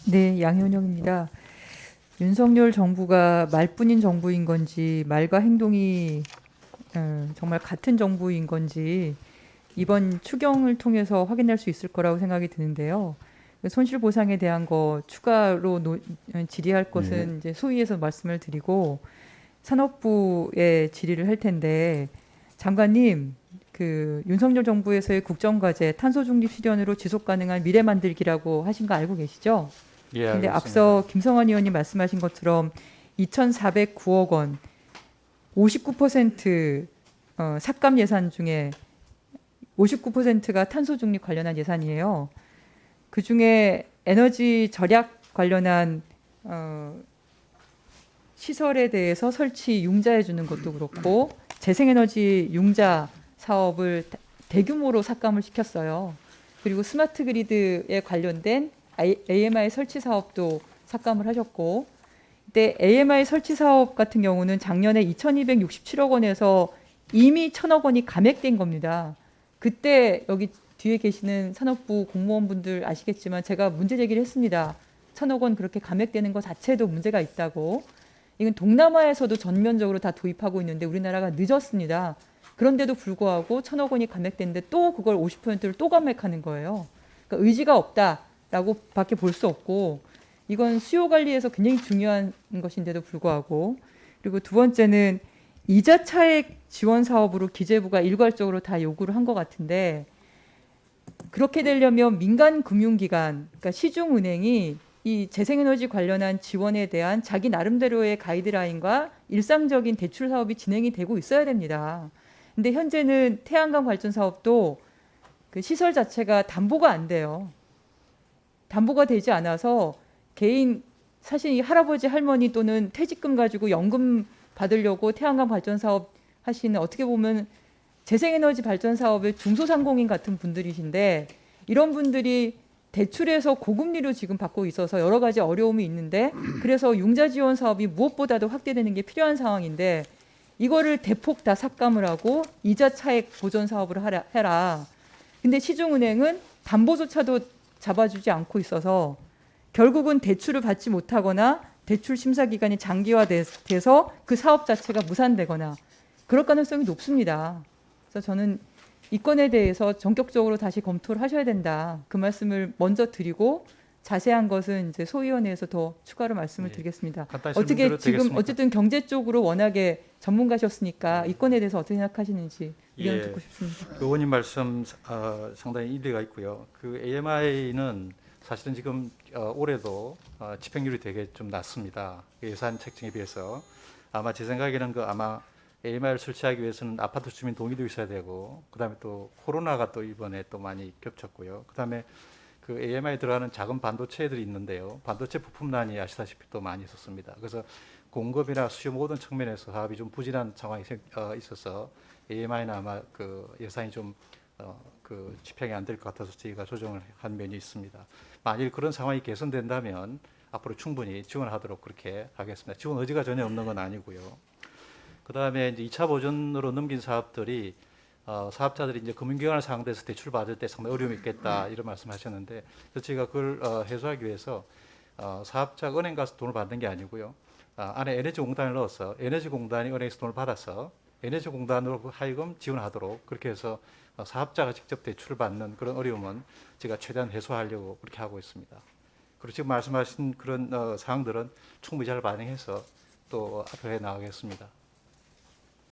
네, 양현영입니다. 윤석열 정부가 말뿐인 정부인 건지 말과 행동이 정말 같은 정부인 건지 이번 추경을 통해서 확인할 수 있을 거라고 생각이 드는데요. 손실보상에 대한 거 추가로 질의할 네. 것은 이제 소위에서 말씀을 드리고 산업부에 질의를 할 텐데 장관님, 그 윤석열 정부에서의 국정과제 탄소 중립 실현으로 지속 가능한 미래 만들기라고 하신 거 알고 계시죠? 예, 근데 알고 앞서 있습니다. 김성환 의원님 말씀하신 것처럼 2,409억 원, 59% 삭감 예산 중에 59%가 탄소 중립 관련한 예산이에요. 그 중에 에너지 절약 관련한 시설에 대해서 설치 융자해 주는 것도 그렇고 재생에너지 융자 사업을 대규모로 삭감을 시켰어요. 그리고 스마트 그리드에 관련된 AMI 설치 사업도 삭감을 하셨고, 근데 AMI 설치 사업 같은 경우는 작년에 2,267억 원에서 이미 1,000억 원이 감액된 겁니다. 그때 여기 뒤에 계시는 산업부 공무원분들 아시겠지만 제가 문제 제기를 했습니다. 1,000억 원 그렇게 감액되는 것 자체도 문제가 있다고. 이건 동남아에서도 전면적으로 다 도입하고 있는데 우리나라가 늦었습니다. 그런데도 불구하고 1,000억 원이 감액됐는데 또 그걸 50%를 또 감액하는 거예요. 그러니까 의지가 없다라고 밖에 볼 수 없고, 이건 수요 관리에서 굉장히 중요한 것인데도 불구하고, 그리고 두 번째는 이자 차액 지원 사업으로 기재부가 일괄적으로 다 요구를 한 것 같은데, 그렇게 되려면 민간 금융기관, 그러니까 시중은행이 이 재생에너지 관련한 지원에 대한 자기 나름대로의 가이드라인과 일상적인 대출 사업이 진행이 되고 있어야 됩니다. 근데 현재는 태양광 발전 사업도 그 시설 자체가 담보가 안 돼요. 담보가 되지 않아서 개인, 사실 이 할아버지 할머니 또는 퇴직금 가지고 연금 받으려고 태양광 발전 사업 하시는, 어떻게 보면 재생에너지 발전 사업의 중소상공인 같은 분들이신데, 이런 분들이 대출에서 고금리로 지금 받고 있어서 여러 가지 어려움이 있는데, 그래서 융자 지원 사업이 무엇보다도 확대되는 게 필요한 상황인데, 이거를 대폭 다 삭감을 하고 이자 차액 보전 사업을 해라. 근데 시중은행은 담보조차도 잡아주지 않고 있어서 결국은 대출을 받지 못하거나 대출 심사 기간이 장기화돼서 그 사업 자체가 무산되거나 그럴 가능성이 높습니다. 그래서 저는 이 건에 대해서 전격적으로 다시 검토를 하셔야 된다. 그 말씀을 먼저 드리고 자세한 것은 이제 소위원회에서 더 추가로 말씀을 예, 드리겠습니다. 간단히 어떻게 설명드려도 지금 되겠습니까? 어쨌든 경제 쪽으로 워낙에 전문가셨으니까 이 예, 건에 대해서 어떻게 생각하시는지 의견을 예, 듣고 싶습니다. 그 의원님 말씀 상당히 일리가 있고요. 그 AMI는 사실은 지금 올해도 집행률이 되게 좀 낮습니다. 그 예산 책정에 비해서 아마 제 생각에는 그 아마 AMI를 설치하기 위해서는 아파트 주민 동의도 있어야 되고, 그다음에 또 코로나가 또 이번에 또 많이 겹쳤고요. 그다음에 그 AMI에 들어가는 작은 반도체들이 있는데요. 반도체 부품난이 아시다시피 또 많이 있었습니다. 그래서 공급이나 수요 모든 측면에서 사업이 좀 부진한 상황이 있어서 AMI는 아마 그 예산이 좀 그 집행이 안 될 것 같아서 저희가 조정을 한 면이 있습니다. 만일 그런 상황이 개선된다면 앞으로 충분히 지원하도록 그렇게 하겠습니다. 지원 의지가 전혀 없는 건 아니고요. 그다음에 이제 2차 보전으로 넘긴 사업들이 사업자들이 이제 금융기관을 상대해서 대출 받을 때 상당히 어려움이 있겠다 이런 말씀하셨는데, 그래서 저희가 그걸 해소하기 위해서 사업자가 은행 가서 돈을 받는 게 아니고요. 안에 에너지공단을 넣어서 에너지공단이 은행에서 돈을 받아서 에너지공단으로 하여금 지원하도록 그렇게 해서 사업자가 직접 대출을 받는 그런 어려움은 제가 최대한 해소하려고 그렇게 하고 있습니다. 그리고 지금 말씀하신 그런 사항들은 충분히 잘 반영해서 또 앞으로 해 나가겠습니다.